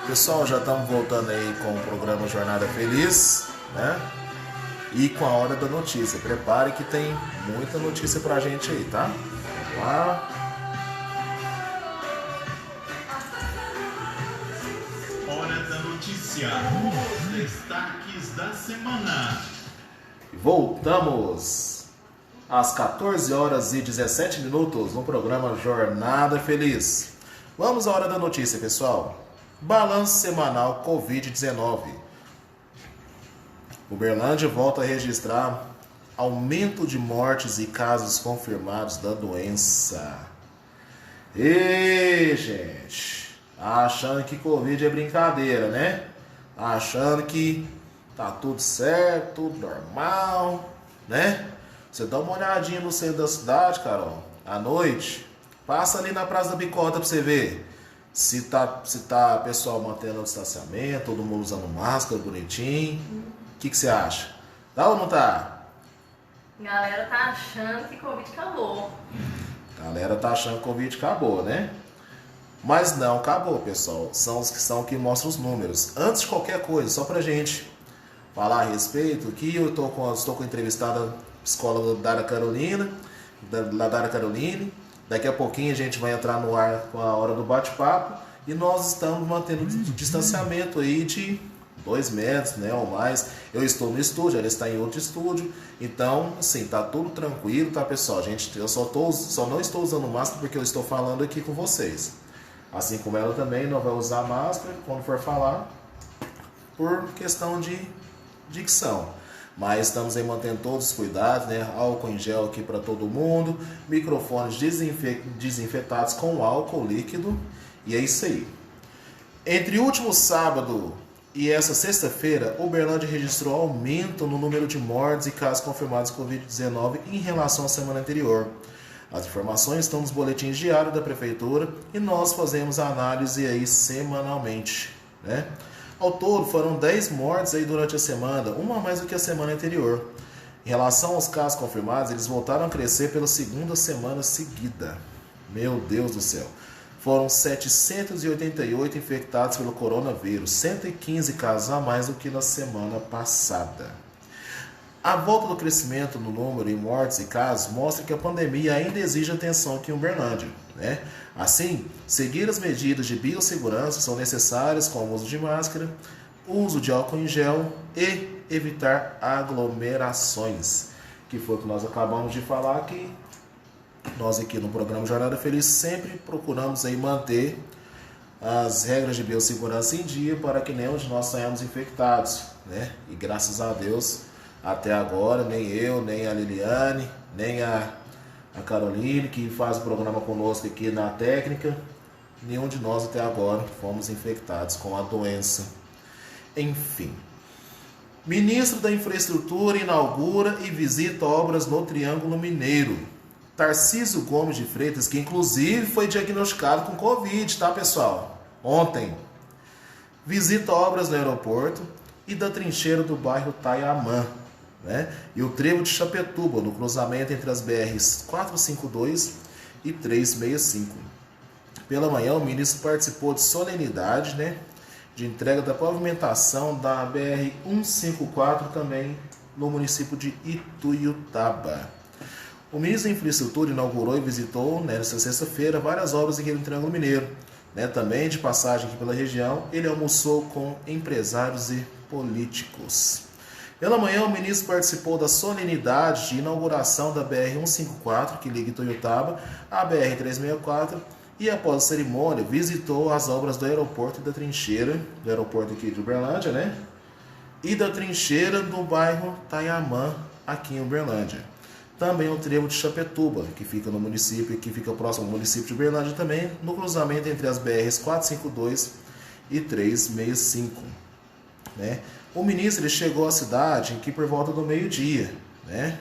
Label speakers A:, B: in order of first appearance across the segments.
A: Pessoal, já estamos voltando aí com o programa Jornada Feliz, né? E com a hora da notícia. Prepare que tem muita notícia pra gente aí, tá? Vamos lá.
B: Hora da notícia. Os destaques da semana.
A: Voltamos às 14 horas e 17 minutos no programa Jornada Feliz. Vamos à hora da notícia, pessoal. Balanço semanal Covid-19. Uberlândia volta a registrar aumento de mortes e casos confirmados da doença. E gente, achando que Covid é brincadeira, né? Achando que tá tudo certo, tudo normal, né? Você dá uma olhadinha no centro da cidade, Carol, à noite, passa ali na Praça da Bicota pra você ver se tá pessoal mantendo o distanciamento, todo mundo usando máscara bonitinho. O que você acha? Tá ou não tá?
C: A galera tá achando que Covid acabou.
A: A galera tá achando que Covid acabou, né? Mas não acabou, pessoal. São os que mostram os números. Antes de qualquer coisa, só pra gente falar a respeito, que eu estou com a entrevistada psicóloga Dara Carolina, da Dara Caroline. Daqui a pouquinho a gente vai entrar no ar com a hora do bate-papo e nós estamos mantendo o distanciamento aí de 2 metros, né, ou mais. Eu estou no estúdio, ela está em outro estúdio, então, assim, tá tudo tranquilo, tá, pessoal? Eu só não estou usando máscara porque eu estou falando aqui com vocês. Assim como ela também não vai usar máscara quando for falar, por questão de dicção. Mas estamos aí mantendo todos os cuidados, né? Álcool em gel aqui para todo mundo, microfones desinfetados com álcool líquido, e é isso aí. Entre o último sábado e essa sexta-feira, Uberlândia registrou aumento no número de mortes e casos confirmados de Covid-19 em relação à semana anterior. As informações estão nos boletins diários da Prefeitura e nós fazemos a análise aí semanalmente, né? Ao todo, foram 10 mortes aí durante a semana, uma a mais do que a semana anterior. Em relação aos casos confirmados, eles voltaram a crescer pela segunda semana seguida. Meu Deus do céu. Foram 788 infectados pelo coronavírus, 115 casos a mais do que na semana passada. A volta do crescimento no número de mortes e casos mostra que a pandemia ainda exige atenção aqui em Uberlândia, né? Assim, seguir as medidas de biossegurança são necessárias, como o uso de máscara, uso de álcool em gel e evitar aglomerações, que foi o que nós acabamos de falar aqui. Nós aqui no programa Jornada Feliz sempre procuramos aí manter as regras de biossegurança em dia para que nenhum de nós saímos infectados, né? E graças a Deus, até agora, nem eu, nem a Liliane, nem a Caroline, que faz o programa conosco aqui na técnica, nenhum de nós até agora fomos infectados com a doença. Enfim. Ministro da Infraestrutura inaugura e visita obras no Triângulo Mineiro. Tarcísio Gomes de Freitas, que inclusive foi diagnosticado com Covid, tá, pessoal? Ontem. Visita obras no aeroporto e da trincheira do bairro Taiamã, né? E o trevo de Chapetuba, no cruzamento entre as BRs 452 e 365. Pela manhã, o ministro participou de solenidade, né, de entrega da pavimentação da BR 154 também no município de Ituiutaba. O ministro da Infraestrutura inaugurou e visitou, né, nesta sexta-feira, várias obras aqui no Triângulo Mineiro, né? Também de passagem aqui pela região, ele almoçou com empresários e políticos. Pela manhã, o ministro participou da solenidade de inauguração da BR-154, que liga Ituiutaba à BR-364, e após a cerimônia, visitou as obras do aeroporto e da trincheira, do aeroporto aqui de Uberlândia, né? E da trincheira do bairro Taiamã, aqui em Uberlândia. Também o trevo de Chapetuba, que fica no município, que fica próximo ao município de Uberlândia também, no cruzamento entre as BRs 452 e 365, né? O ministro ele chegou à cidade aqui por volta do meio-dia, né?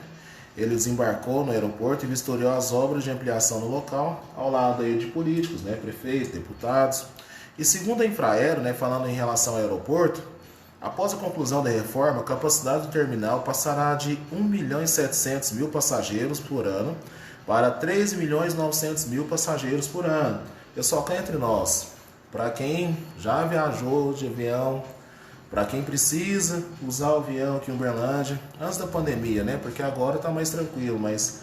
A: Ele desembarcou no aeroporto e vistoriou as obras de ampliação no local, ao lado aí de políticos, né? Prefeitos, deputados. E segundo a Infraero, né, falando em relação ao aeroporto, após a conclusão da reforma, a capacidade do terminal passará de 1.700.000 passageiros por ano para 3.900.000 passageiros por ano. Pessoal, cá entre nós, para quem já viajou de avião, para quem precisa usar o avião aqui em Uberlândia, antes da pandemia, né? Porque agora tá mais tranquilo, mas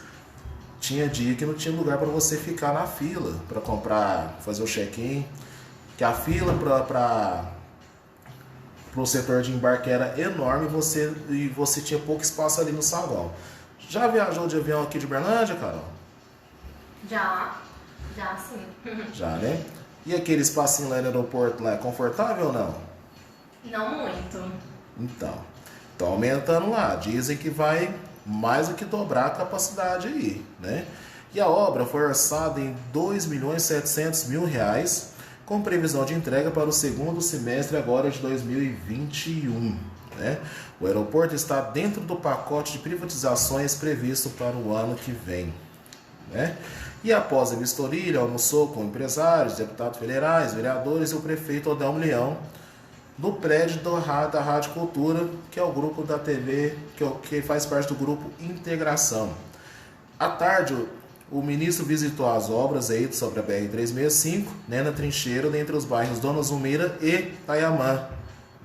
A: tinha dia que não tinha lugar para você ficar na fila para comprar, fazer o check-in, que a fila para o setor de embarque era enorme e você tinha pouco espaço ali no saguão. Já viajou de avião aqui de Uberlândia, Carol?
C: Já sim.
A: Já, né? E aquele espacinho lá no aeroporto lá é confortável ou não?
C: Não muito.
A: Então, tá aumentando lá. Dizem que vai mais do que dobrar a capacidade aí, né? E a obra foi orçada em R$ 2.700.000, com previsão de entrega para o segundo semestre agora de 2021, né? O aeroporto está dentro do pacote de privatizações previsto para o ano que vem, né? E após a vistoria, ele almoçou com empresários, deputados federais, vereadores e o prefeito Odelmo Leão no prédio da Rádio Cultura, que é o grupo da TV, que faz parte do grupo Integração. À tarde, o ministro visitou as obras aí sobre a BR-365, né, na trincheira entre os bairros Dona Zulmira e Tayamã,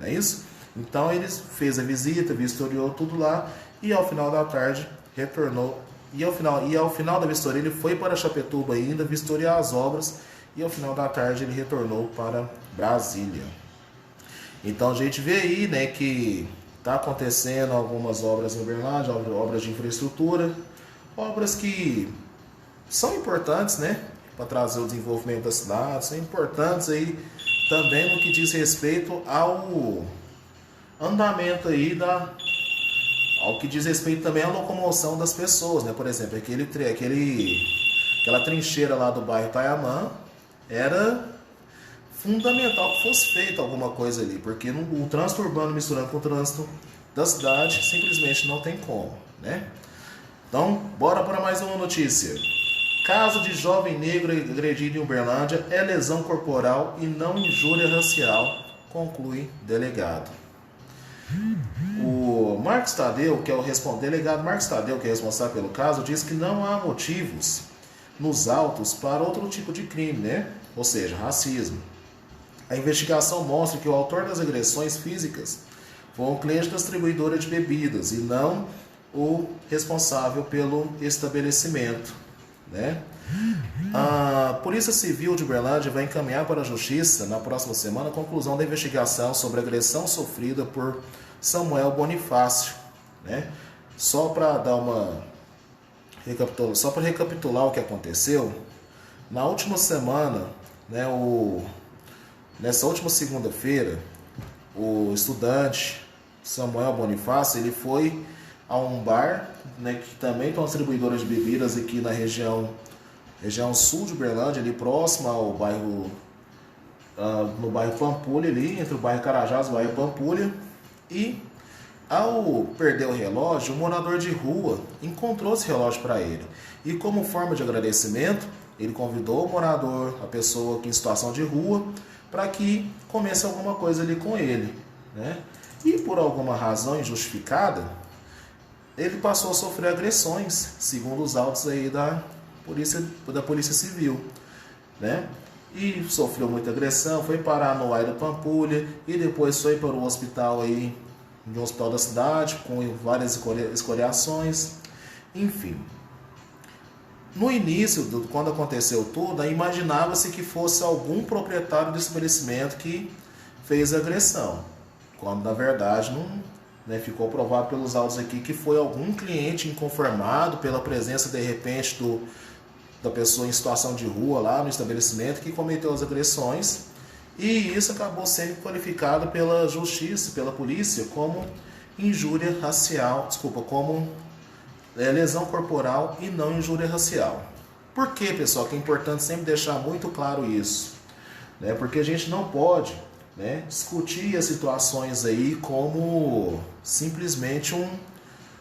A: não é isso? Então ele fez a visita, vistoriou tudo lá e ao final da tarde retornou. E ao final da vistoria ele foi para Chapecó ainda vistoriar as obras e ao final da tarde ele retornou para Brasília. Então a gente vê aí, né, que está acontecendo algumas obras em Uberlândia, obras de infraestrutura, obras que são importantes, né, para trazer o desenvolvimento da cidade, são importantes aí também no que diz respeito ao andamento aí ao que diz respeito também à locomoção das pessoas, né? Por exemplo, aquela trincheira lá do bairro Tayamã era fundamental que fosse feita alguma coisa ali, porque o trânsito urbano misturando com o trânsito da cidade simplesmente não tem como, né? Então, bora para mais uma notícia. Caso de jovem negro agredido em Uberlândia é lesão corporal e não injúria racial, conclui delegado. O Marcos Tadeu, delegado Marcos Tadeu, que é responsável pelo caso, diz que não há motivos nos autos para outro tipo de crime, né? Ou seja, racismo. A investigação mostra que o autor das agressões físicas foi um cliente da distribuidora de bebidas e não o responsável pelo estabelecimento, né? A Polícia Civil de Uberlândia vai encaminhar para a Justiça na próxima semana a conclusão da investigação sobre a agressão sofrida por Samuel Bonifácio, né? Só para recapitular o que aconteceu, na última semana, né, nessa última segunda-feira, o estudante Samuel Bonifácio, ele foi a um bar, né, que também tem uma distribuidora de bebidas aqui na região sul de Uberlândia, ali próximo ao bairro, no bairro Pampulha, ali, entre o bairro Carajás e o bairro Pampulha. E ao perder o relógio, o morador de rua encontrou esse relógio para ele. E como forma de agradecimento, ele convidou o morador, a pessoa aqui em situação de rua, para que comesse alguma coisa ali com ele, né? E por alguma razão injustificada, ele passou a sofrer agressões, segundo os autos aí da Polícia Civil, né? E sofreu muita agressão, foi parar no Aire Pampulha e depois foi para o hospital aí, um hospital da cidade, com várias escoriações, enfim. No início, quando aconteceu tudo, imaginava-se que fosse algum proprietário do estabelecimento que fez a agressão, quando na verdade não, né, ficou provado pelos autos aqui que foi algum cliente inconformado pela presença de repente da pessoa em situação de rua lá no estabelecimento que cometeu as agressões, e isso acabou sendo qualificado pela justiça, pela polícia, como injúria racial, como lesão corporal e não injúria racial. Por que, pessoal, que é importante sempre deixar muito claro isso, né? Porque a gente não pode, né, discutir as situações aí como simplesmente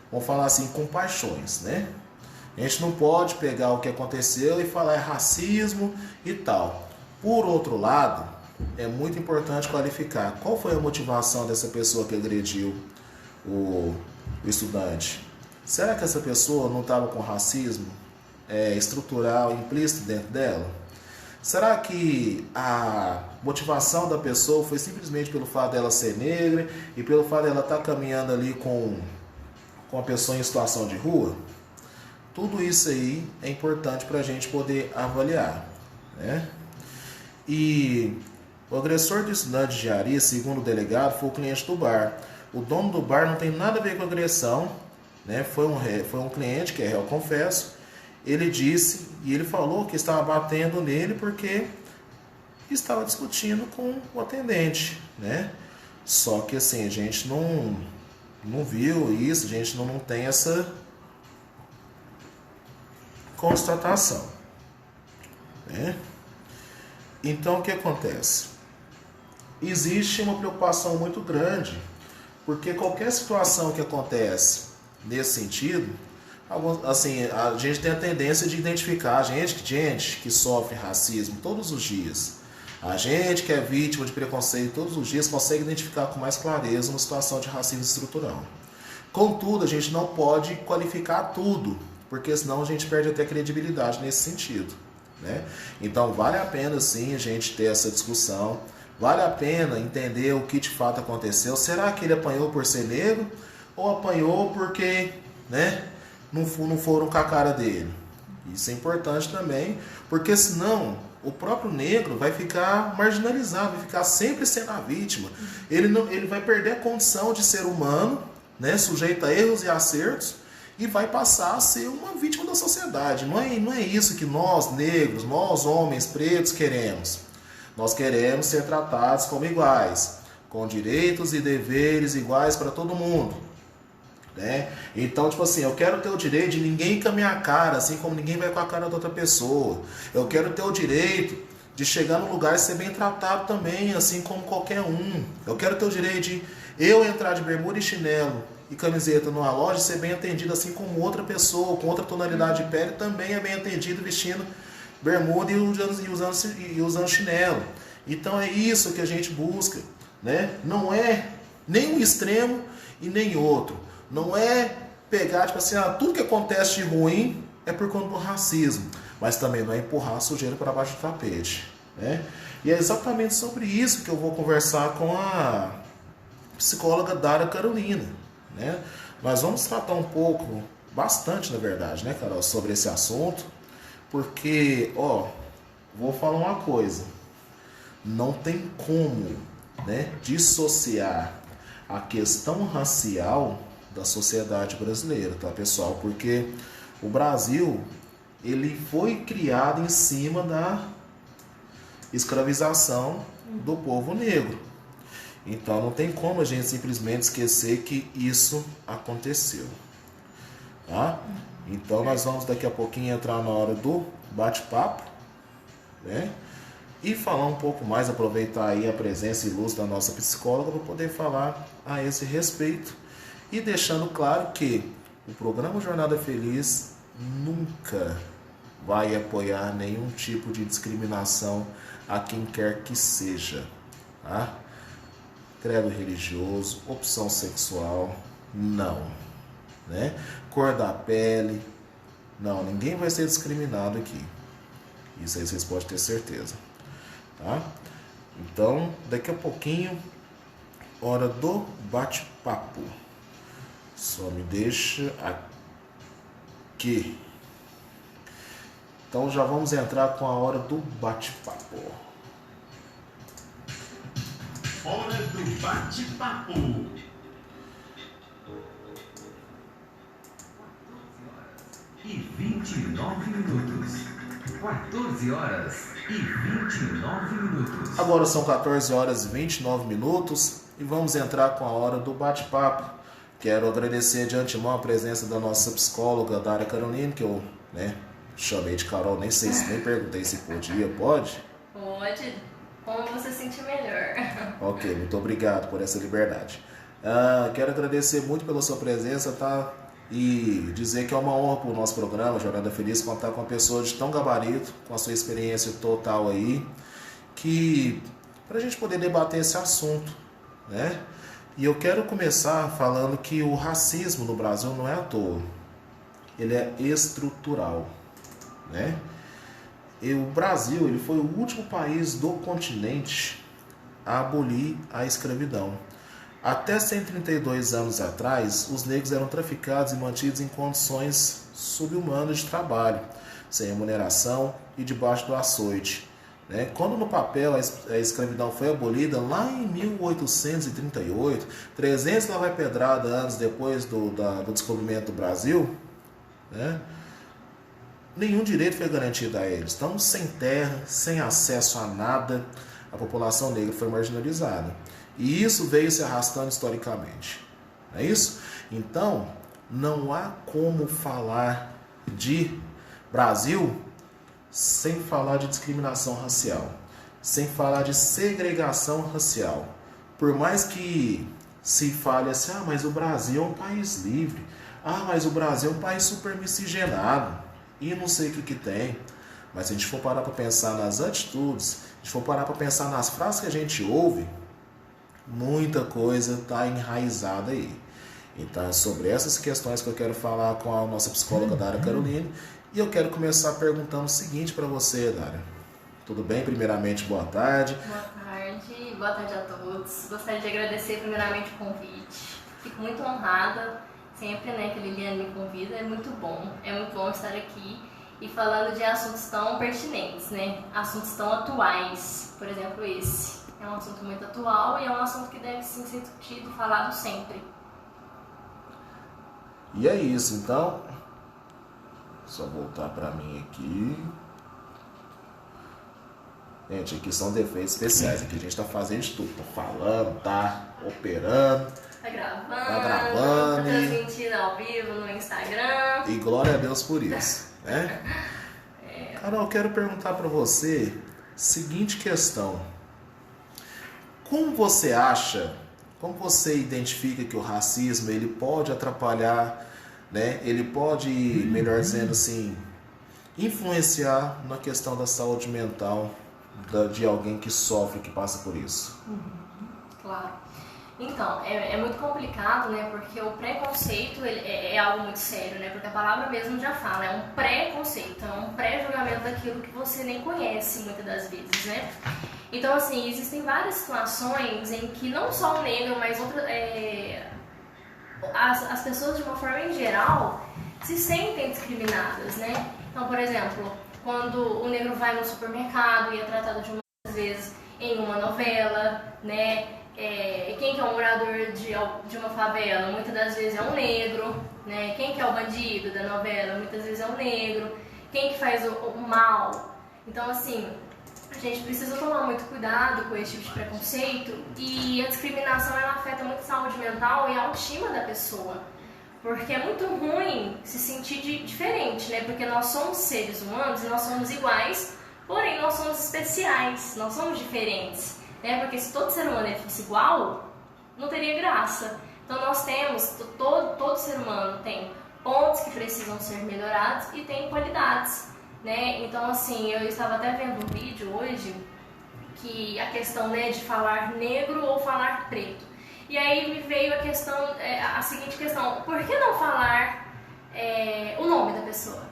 A: vamos falar assim, com paixões, né? A gente não pode pegar o que aconteceu e falar é racismo e tal. Por outro lado, é muito importante qualificar qual foi a motivação dessa pessoa que agrediu o estudante. Será que essa pessoa não estava com racismo estrutural implícito dentro dela? Será que a motivação da pessoa foi simplesmente pelo fato dela ser negra e pelo fato dela estar caminhando ali com a pessoa em situação de rua? Tudo isso aí é importante para a gente poder avaliar, né? E o agressor de estudante de engenharia, segundo o delegado, foi o cliente do bar. O dono do bar não tem nada a ver com agressão, né? Foi um cliente que é réu confesso. Ele disse e ele falou que estava batendo nele porque estava discutindo com o atendente, né? Só que assim, a gente não viu isso, a gente não tem essa constatação, né? Então o que acontece? Existe uma preocupação muito grande, porque qualquer situação que acontece nesse sentido, assim, a gente tem a tendência de identificar a gente que sofre racismo todos os dias. A gente que é vítima de preconceito todos os dias consegue identificar com mais clareza uma situação de racismo estrutural. Contudo, a gente não pode qualificar tudo, porque senão a gente perde até credibilidade nesse sentido, né? Então vale a pena sim a gente ter essa discussão, vale a pena entender o que de fato aconteceu. Será que ele apanhou por ser negro ou apanhou porque, né, não foram com a cara dele? Isso é importante também, porque senão o próprio negro vai ficar marginalizado, vai ficar sempre sendo a vítima. Ele vai perder a condição de ser humano, né, sujeito a erros e acertos, e vai passar a ser uma vítima da sociedade. Não é isso que nós negros, nós homens pretos queremos. Nós queremos ser tratados como iguais, com direitos e deveres iguais para todo mundo, né? Então, tipo assim, eu quero ter o direito de ninguém com a minha cara, assim como ninguém vai com a cara da outra pessoa. Eu quero ter o direito de chegar no lugar e ser bem tratado também, assim como qualquer um. Eu quero ter o direito de eu entrar de bermuda e chinelo e camiseta numa loja e ser bem atendido assim como outra pessoa, com outra tonalidade de pele, também é bem atendido vestindo bermuda e usando chinelo. Então é isso que a gente busca, né? Não é nem um extremo e nem outro. Não é pegar, tipo assim, tudo que acontece de ruim é por conta do racismo, mas também não é empurrar a sujeira para baixo do tapete, né? E é exatamente sobre isso que eu vou conversar com a psicóloga Dara Carolina, né? Nós vamos tratar um pouco, bastante na verdade, né, Carol, sobre esse assunto, porque, vou falar uma coisa, não tem como, né, dissociar a questão racial da sociedade brasileira, tá, pessoal? Porque o Brasil, ele foi criado em cima da escravização do povo negro. Então não tem como a gente simplesmente esquecer que isso aconteceu, tá? Então nós vamos daqui a pouquinho entrar na hora do bate-papo, né? E falar um pouco mais, aproveitar aí a presença ilustre da nossa psicóloga para poder falar a esse respeito. E deixando claro que o programa Jornada Feliz nunca vai apoiar nenhum tipo de discriminação a quem quer que seja, tá? Credo religioso, opção sexual, não, né? Cor da pele, não, ninguém vai ser discriminado aqui. Isso aí vocês podem ter certeza, tá? Então, daqui a pouquinho, hora do bate-papo. Só me deixa aqui. Então já vamos entrar com a hora do bate-papo.
B: Hora do bate-papo.
D: 29 minutos. 14 horas e 29 minutos.
A: Agora são 14 horas e 29 minutos e vamos entrar com a hora do bate-papo. Quero agradecer de antemão a presença da nossa psicóloga Dara Carolina, que eu, né, chamei de Carol, nem perguntei se podia, pode?
C: Pode, como você sentir melhor.
A: Ok, muito obrigado por essa liberdade. Quero agradecer muito pela sua presença, tá? E dizer que é uma honra para o nosso programa Jornada Feliz contar com uma pessoa de tão gabarito, com a sua experiência total aí, que para a gente poder debater esse assunto, né? E eu quero começar falando que o racismo no Brasil não é à toa, ele é estrutural, né? o Brasil ele foi o último país do continente a abolir a escravidão. Até 132 anos atrás, os negros eram traficados e mantidos em condições subhumanas de trabalho, sem remuneração e debaixo do açoite. Quando no papel a escravidão foi abolida, lá em 1838, 300 lá vai pedrada anos depois do descobrimento do Brasil, nenhum direito foi garantido a eles. Então, sem terra, sem acesso a nada, a população negra foi marginalizada. E isso veio se arrastando historicamente. Não é isso? Então, não há como falar de Brasil sem falar de discriminação racial, sem falar de segregação racial. Por mais que se fale assim, mas o Brasil é um país livre, mas o Brasil é um país super miscigenado, e não sei o que tem. Mas se a gente for parar para pensar nas atitudes, se a gente for parar para pensar nas frases que a gente ouve, muita coisa está enraizada aí. Então é sobre essas questões que eu quero falar com a nossa psicóloga Dara Caroline. E eu quero começar perguntando o seguinte para você, Dara. Tudo bem? Primeiramente, boa tarde.
C: Boa tarde a todos. Gostaria de agradecer primeiramente o convite. Fico muito honrada, sempre que a Liliane me convida, é muito bom estar aqui e falando de assuntos tão pertinentes, assuntos tão atuais, por exemplo esse. É um assunto muito atual e é um assunto que deve sim ser discutido e falado sempre.
A: E é isso, então... Só voltar para mim aqui. Gente, aqui são defeitos especiais. Aqui a gente tá fazendo de tudo. Tá falando, tá operando.
C: Tá gravando.
A: Tá
C: transmitindo ao vivo no Instagram.
A: E glória a Deus por isso. Carol, eu quero perguntar para você seguinte questão. Como você identifica que o racismo ele pode atrapalhar, ele pode, melhor dizendo assim, influenciar na questão da saúde mental de alguém que sofre, que passa por isso?
C: Claro. Então, é muito complicado, porque o preconceito é algo muito sério, porque a palavra mesmo já fala, é um preconceito, é um pré-julgamento daquilo que você nem conhece muitas das vezes, Então, assim, existem várias situações em que não só o negro, mas as pessoas de uma forma em geral se sentem discriminadas, Então, por exemplo, quando o negro vai no supermercado e é tratado de muitas vezes em uma novela, quem que é um morador de uma favela? Muitas das vezes é um negro, Quem que é o bandido da novela? Muitas vezes é um negro. Quem que faz o mal? Então, assim, a gente precisa tomar muito cuidado com esse tipo de preconceito e a discriminação ela afeta muito a saúde mental e a autoestima da pessoa. Porque é muito ruim se sentir diferente, Porque nós somos seres humanos e nós somos iguais, porém nós somos especiais, nós somos diferentes. Porque se todo ser humano fosse igual, não teria graça. Então nós temos, todo ser humano tem pontos que precisam ser melhorados e tem qualidades. Então assim, eu estava até vendo um vídeo hoje que a questão de falar negro ou falar preto. E aí me veio a seguinte questão, por que não falar o nome da pessoa?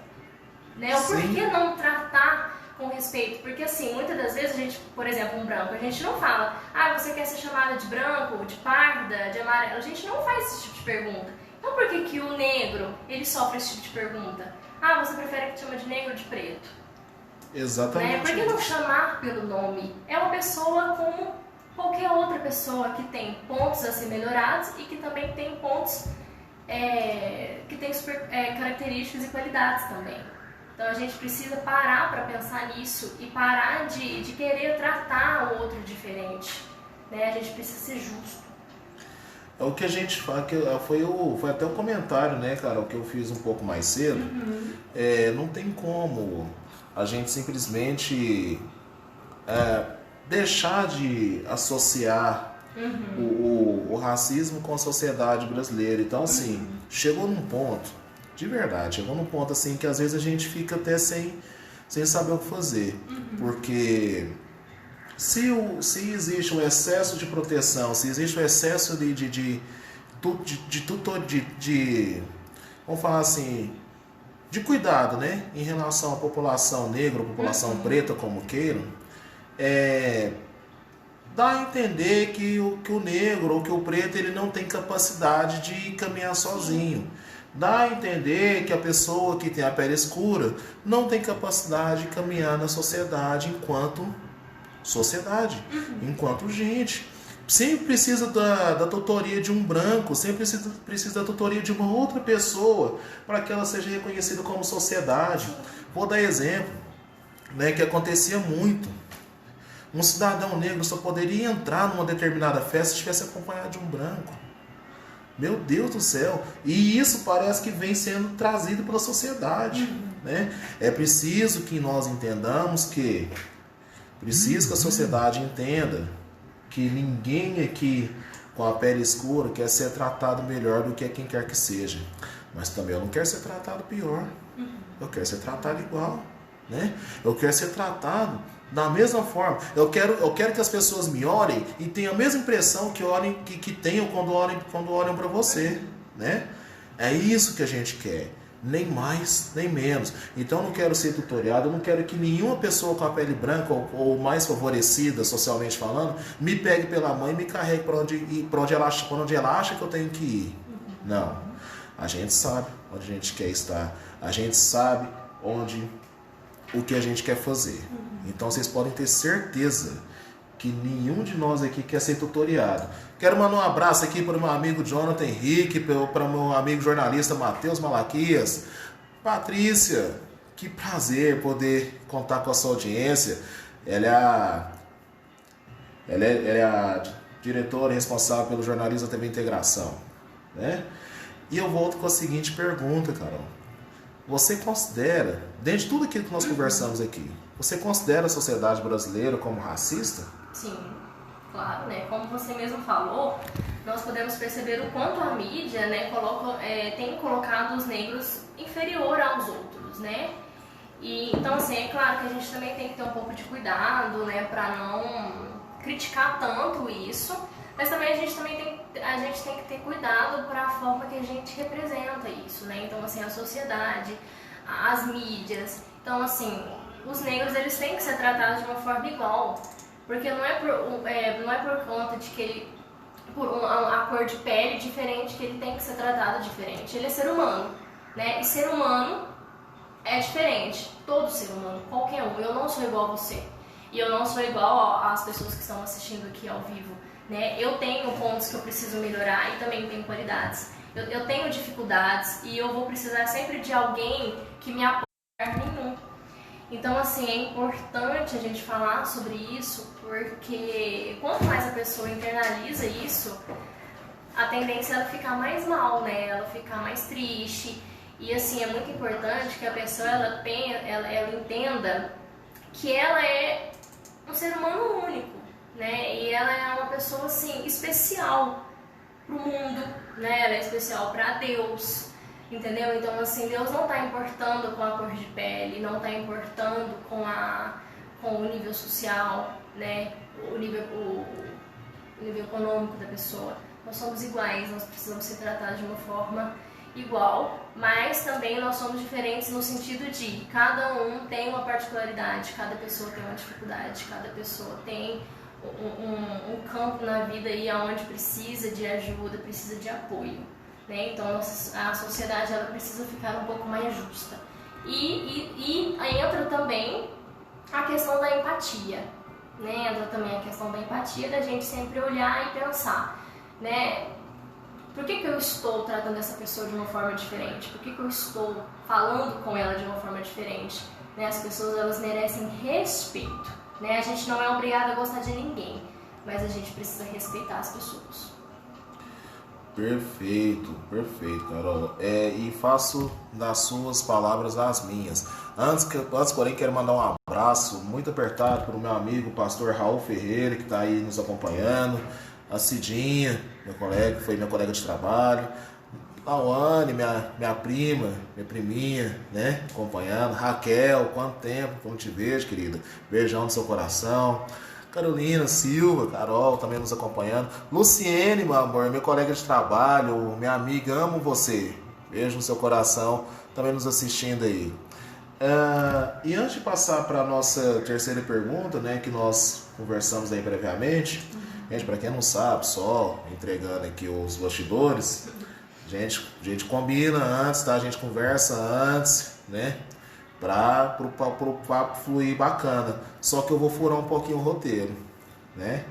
C: Ou por que não tratar com respeito? Porque assim, muitas das vezes a gente, por exemplo, um branco, a gente não fala, você quer ser chamada de branco, de parda, de amarelo, a gente não faz esse tipo de pergunta. Então por que o negro, ele sofre esse tipo de pergunta? Você prefere que te chama de negro ou de preto?
A: Exatamente.
C: Por que não chamar pelo nome? É uma pessoa como qualquer outra pessoa que tem pontos a ser melhorados e que também tem pontos que tem características e qualidades também. Então a gente precisa parar para pensar nisso e parar de querer tratar o outro diferente. A gente precisa ser justo.
A: É o que a gente fala, foi até o comentário, Carol, que eu fiz um pouco mais cedo. Não tem como a gente simplesmente deixar de associar o racismo com a sociedade brasileira. Então, assim, chegou num ponto, de verdade, assim, que às vezes a gente fica até sem saber o que fazer. Porque se existe um excesso de proteção, se existe um excesso de vamos falar assim, de cuidado, né, em relação à população negra, população preta, como queiram, dá a entender que o negro ou que o preto ele não tem capacidade de caminhar sozinho. Dá a entender que a pessoa que tem a pele escura não tem capacidade de caminhar na sociedade enquanto sociedade, enquanto gente. Sempre precisa da tutoria de um branco, sempre precisa da tutoria de uma outra pessoa para que ela seja reconhecida como sociedade. Vou dar exemplo, né, que acontecia muito. Um cidadão negro só poderia entrar numa determinada festa se estivesse acompanhado de um branco. Meu Deus do céu! E isso parece que vem sendo trazido pela sociedade. Né? É preciso que nós entendamos que... Preciso que a sociedade entenda que ninguém aqui com a pele escura quer ser tratado melhor do que quem quer que seja. Mas também eu não quero ser tratado pior. Eu quero ser tratado igual. Né? Eu quero ser tratado da mesma forma. Eu quero que as pessoas me olhem e tenham a mesma impressão que tenham quando olham para você. Né? É isso que a gente quer. Nem mais, nem menos. Então eu não quero ser tutoriado, eu não quero que nenhuma pessoa com a pele branca ou mais favorecida, socialmente falando, me pegue pela mão e me carregue para onde ela acha que eu tenho que ir. Não. A gente sabe onde a gente quer estar. A gente sabe o que a gente quer fazer. Então vocês podem ter certeza que nenhum de nós aqui quer ser tutoriado. Quero mandar um abraço aqui para o meu amigo Jonathan Henrique, para o meu amigo jornalista Matheus Malaquias. Patrícia, que prazer poder contar com a sua audiência. Ela é a diretora responsável pelo jornalismo da TV Integração. Né? E eu volto com a seguinte pergunta, Carol. Você considera, dentro de tudo aquilo que nós conversamos aqui, você considera a sociedade brasileira como racista?
C: Sim, claro, né? Como você mesmo falou, nós podemos perceber o quanto a mídia, né, tem colocado os negros inferior aos outros, né? E então, assim, é claro que a gente também tem que ter um pouco de cuidado, né, para não criticar tanto isso, mas também a gente tem que ter cuidado para a forma que a gente representa isso, né? Então, assim, a sociedade, as mídias, então, assim, os negros eles têm que ser tratados de uma forma igual, porque não é por conta de que ele, por a cor de pele diferente, que ele tem que ser tratado diferente. Ele é ser humano, né? E ser humano é diferente, todo ser humano, qualquer um. Eu não sou igual a você e eu não sou igual às pessoas que estão assistindo aqui ao vivo, né? Eu tenho pontos que eu preciso melhorar e também tenho qualidades. Eu tenho dificuldades e eu vou precisar sempre de alguém que me apoie nenhum. Então, assim, é importante a gente falar sobre isso, porque quanto mais a pessoa internaliza isso, a tendência é ela ficar mais mal, né? Ela ficar mais triste. E, assim, é muito importante que a pessoa ela entenda que ela é um ser humano único, né? E ela é uma pessoa, assim, especial pro mundo, né? Ela é especial para Deus. Entendeu? Então, assim, Deus não está importando com a cor de pele, não está importando com o nível social, né? O nível econômico da pessoa. Nós somos iguais, nós precisamos ser tratados de uma forma igual, mas também nós somos diferentes no sentido de cada um tem uma particularidade, cada pessoa tem uma dificuldade, cada pessoa tem um campo na vida aí onde precisa de ajuda, precisa de apoio. Né? Então a sociedade ela precisa ficar um pouco mais justa. E entra também a questão da empatia. Né? Entra também a questão da empatia, da gente sempre olhar e pensar, né? Por que eu estou tratando essa pessoa de uma forma diferente? Por que eu estou falando com ela de uma forma diferente? Né? As pessoas elas merecem respeito. Né? A gente não é obrigado a gostar de ninguém, mas a gente precisa respeitar as pessoas.
A: Perfeito, Carol. E faço das suas palavras as minhas. Antes, porém, quero mandar um abraço muito apertado para o meu amigo pastor Raul Ferreira, que está aí nos acompanhando. A Cidinha, foi minha colega de trabalho. A Lawane, minha prima, minha priminha, né? Acompanhando. Raquel, quanto tempo que eu não te vejo, querida. Beijão no seu coração. Carolina, Silva, Carol também nos acompanhando. Luciene, meu amor, meu colega de trabalho, minha amiga, amo você. Beijo no seu coração também nos assistindo aí. E antes de passar para a nossa terceira pergunta, né, que nós conversamos aí previamente, gente, para quem não sabe, só entregando aqui os bastidores, a gente combina antes, tá? A gente conversa antes, né? Para o papo fluir bacana. Só que eu vou furar um pouquinho o roteiro, né?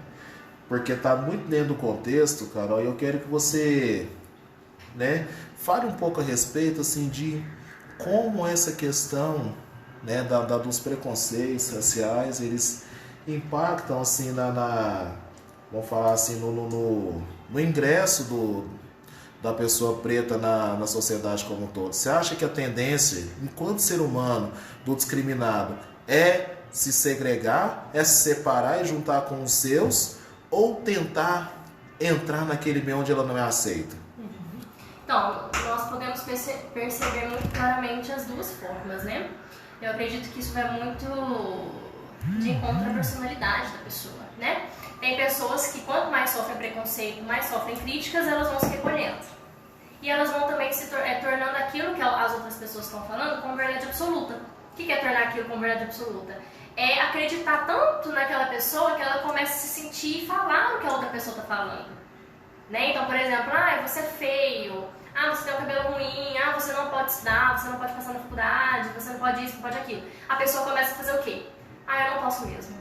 A: Porque tá muito dentro do contexto, Carol, e eu quero que você, né, fale um pouco a respeito, assim, de como essa questão, né, dos preconceitos raciais, eles impactam, assim, vamos falar assim, no ingresso da pessoa preta na sociedade como um todo. Você acha que a tendência, enquanto ser humano, do discriminado, é se segregar, é se separar e juntar com os seus, ou tentar entrar naquele meio onde ela não é aceita?
C: Então, nós podemos perceber muito claramente as duas formas, né? Eu acredito que isso vai muito de encontro à personalidade da pessoa, né? Tem pessoas que quanto mais sofrem preconceito, mais sofrem críticas, elas vão se recolhendo. E elas vão também se tornando aquilo que as outras pessoas estão falando como verdade absoluta. O que é tornar aquilo como verdade absoluta? É acreditar tanto naquela pessoa que ela começa a se sentir e falar o que a outra pessoa está falando. Né? Então, por exemplo, você é feio, você tem um cabelo ruim, você não pode estudar, você não pode passar na faculdade, você não pode isso, não pode aquilo. A pessoa começa a fazer o quê? Eu não posso mesmo.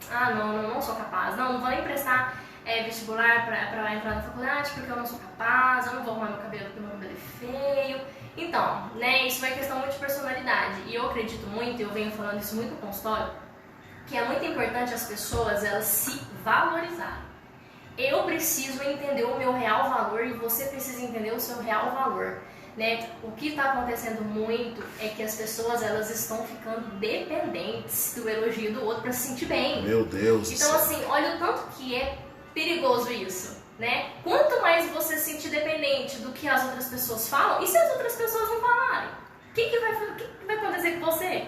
C: Não sou capaz. Não vou nem prestar vestibular para entrar na faculdade porque eu não sou capaz, eu não vou arrumar meu cabelo porque meu cabelo é feio. Então, né, isso é questão muito de personalidade. E eu acredito muito, eu venho falando isso muito no consultório, que é muito importante as pessoas, elas se valorizarem. Eu preciso entender o meu real valor e você precisa entender o seu real valor, né? O que está acontecendo muito é que as pessoas, elas estão ficando dependentes do elogio do outro para se sentir bem.
A: Meu Deus.
C: Então, assim, olha o tanto que é perigoso isso, né? Quanto mais você se sentir dependente do que as outras pessoas falam, e se as outras pessoas não falarem? O que vai acontecer com você?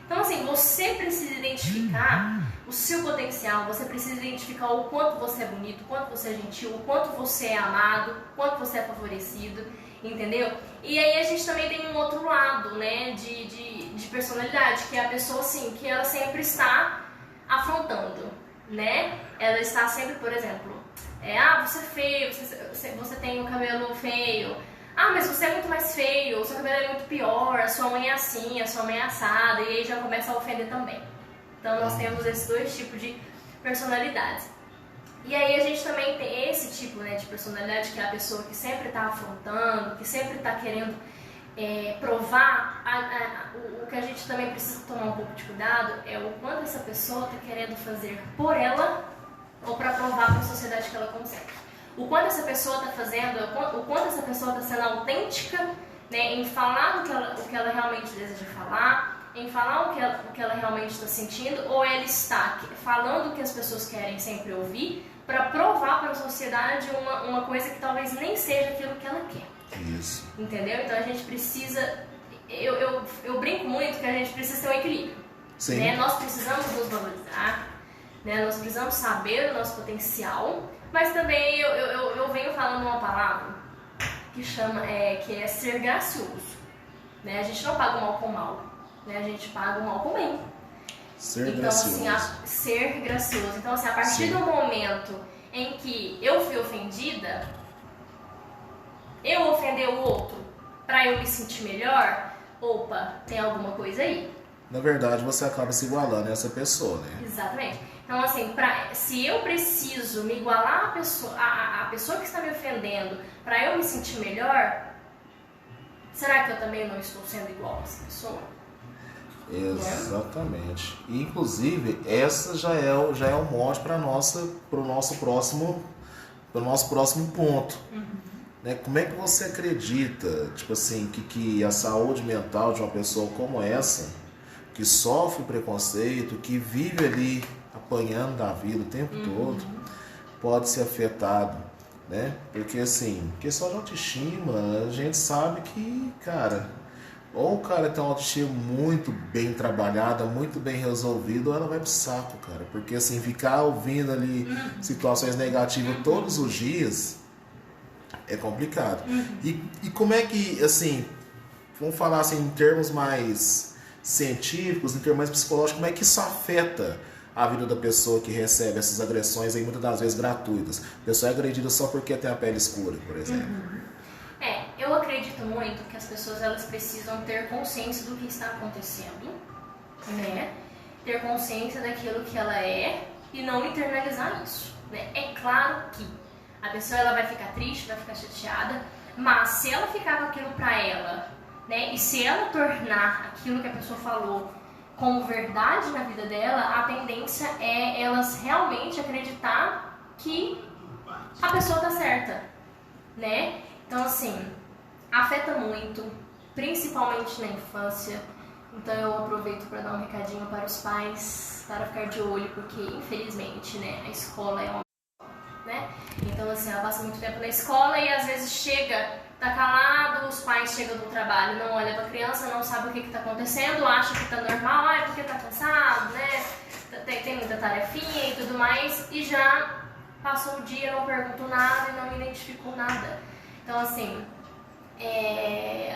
C: Então, assim, você precisa identificar o seu potencial, você precisa identificar o quanto você é bonito, o quanto você é gentil, o quanto você é amado, o quanto você é favorecido, entendeu? E aí a gente também tem um outro lado, né, de personalidade, que é a pessoa, assim, que ela sempre está afrontando, né? Ela está sempre, por exemplo, você é feio, você tem o cabelo feio. Mas você é muito mais feio, o seu cabelo é muito pior, a sua mãe é assim, a sua mãe é assada, e aí já começa a ofender também. Então nós temos esses dois tipos de personalidades. E aí a gente também tem esse tipo, né, de personalidade, que é a pessoa que sempre está afrontando, que sempre está querendo provar. O que a gente também precisa tomar um pouco de cuidado é o quanto essa pessoa está querendo fazer por ela ou para provar para a sociedade que ela consegue. O quanto essa pessoa está fazendo, o quanto essa pessoa está sendo autêntica, né, em falar o que ela realmente deseja falar, em falar o que ela realmente está sentindo, ou ela está falando o que as pessoas querem sempre ouvir para provar para a sociedade uma coisa que talvez nem seja aquilo que ela quer.
A: Isso.
C: Entendeu? Então a gente precisa, eu brinco muito que a gente precisa ter um equilíbrio.
A: Sim.
C: Né? Nós precisamos nos valorizar, né? Nós precisamos saber o nosso potencial, mas também eu venho falando uma palavra que é ser gracioso. Né? A gente não paga o mal com o mal, né? A gente paga o mal com o bem.
A: Ser
C: então,
A: gracioso.
C: assim, ser gracioso. Então, assim, a partir do momento em que eu fui ofendida, eu ofender o outro pra eu me sentir melhor, opa, tem alguma coisa aí.
A: Na verdade, você acaba se igualando a essa pessoa, né?
C: Exatamente. Então, assim, se eu preciso me igualar à pessoa que está me ofendendo para eu me sentir melhor, será que eu também não estou sendo igual a essa pessoa?
A: Exatamente. E, inclusive, essa já é o mote para o nosso próximo ponto. Né? Como é que você acredita, tipo assim, que a saúde mental de uma pessoa como essa, que sofre preconceito, que vive ali apanhando da vida o tempo todo, pode ser afetado, né? Porque assim, questão de autoestima, a gente sabe que, cara, ou o cara tem uma autoestima muito bem trabalhada, muito bem resolvida, ou ela vai pro saco, cara. Porque assim, ficar ouvindo ali situações negativas todos os dias é complicado. E como é que, assim, vamos falar assim, em termos mais científicos, em termos mais psicológicos, como é que isso afeta a vida da pessoa que recebe essas agressões aí, muitas das vezes gratuitas? A pessoa é agredida só porque tem a pele escura, por exemplo.
C: Eu acredito muito que as pessoas elas precisam ter consciência do que está acontecendo, né? Ter consciência daquilo que ela é e não internalizar isso, né? É claro que a pessoa ela vai ficar triste, vai ficar chateada, mas se ela ficar com aquilo pra ela, né? E se ela tornar aquilo que a pessoa falou como verdade na vida dela, a tendência é elas realmente acreditar que a pessoa tá certa, né? Então assim, afeta muito, principalmente na infância. Então eu aproveito para dar um recadinho para os pais, para ficar de olho, porque infelizmente, né, a escola é uma, né? Então assim, ela passa muito tempo na escola e às vezes chega, tá calado, os pais chegam do trabalho, não olham para a criança, não sabe o que tá acontecendo, acha que tá normal, é porque tá cansado, né? Tem muita tarefinha e tudo mais, e já passou o dia, não perguntou nada e não identificou nada. Então assim,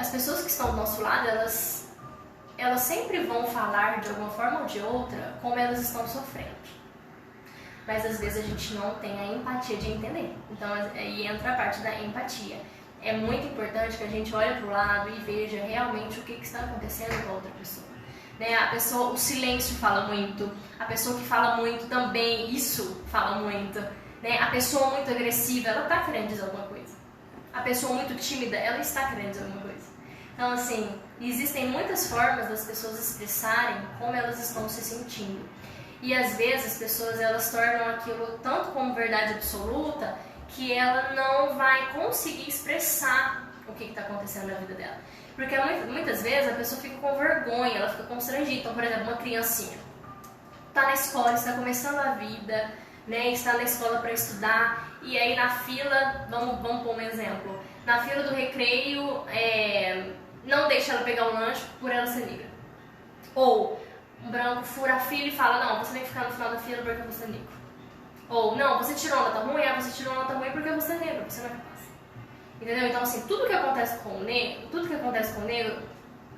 C: as pessoas que estão do nosso lado, elas sempre vão falar de alguma forma ou de outra como elas estão sofrendo. Mas às vezes a gente não tem a empatia de entender. Então aí entra a parte da empatia. É muito importante que a gente olhe para o lado e veja realmente o que está acontecendo com a outra pessoa. Né? A pessoa, o silêncio fala muito. A pessoa que fala muito também, isso fala muito. Né? A pessoa muito agressiva, ela está querendo dizer alguma coisa. A pessoa muito tímida, ela está querendo dizer alguma coisa. Então, assim, existem muitas formas das pessoas expressarem como elas estão se sentindo. E, às vezes, as pessoas, elas tornam aquilo tanto como verdade absoluta que ela não vai conseguir expressar o que está acontecendo na vida dela. Porque, muitas vezes, a pessoa fica com vergonha, ela fica constrangida. Então, por exemplo, uma criancinha está na escola, está começando a vida, né, está na escola para estudar, e aí na fila, vamos pôr um exemplo, na fila do recreio, não deixa ela pegar o lanche por ela ser negra. Ou um branco fura a fila e fala, não, você tem que ficar no final da fila porque você é negro. Ou, não, você tirou nota ruim, você tirou nota ruim porque você é negro, você não é capaz. Entendeu? Então, assim, tudo que acontece com o negro,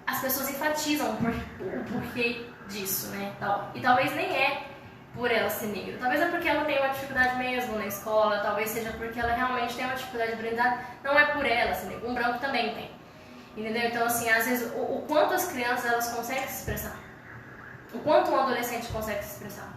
C: as pessoas enfatizam o porquê disso, né? E talvez nem é por ela ser negra. Talvez é porque ela tem uma dificuldade mesmo na escola, talvez seja porque ela realmente tem uma dificuldade de aprendizagem. Não é por ela ser negra, um branco também tem. Entendeu? Então, assim, às vezes, o quanto as crianças elas conseguem se expressar? O quanto um adolescente consegue se expressar?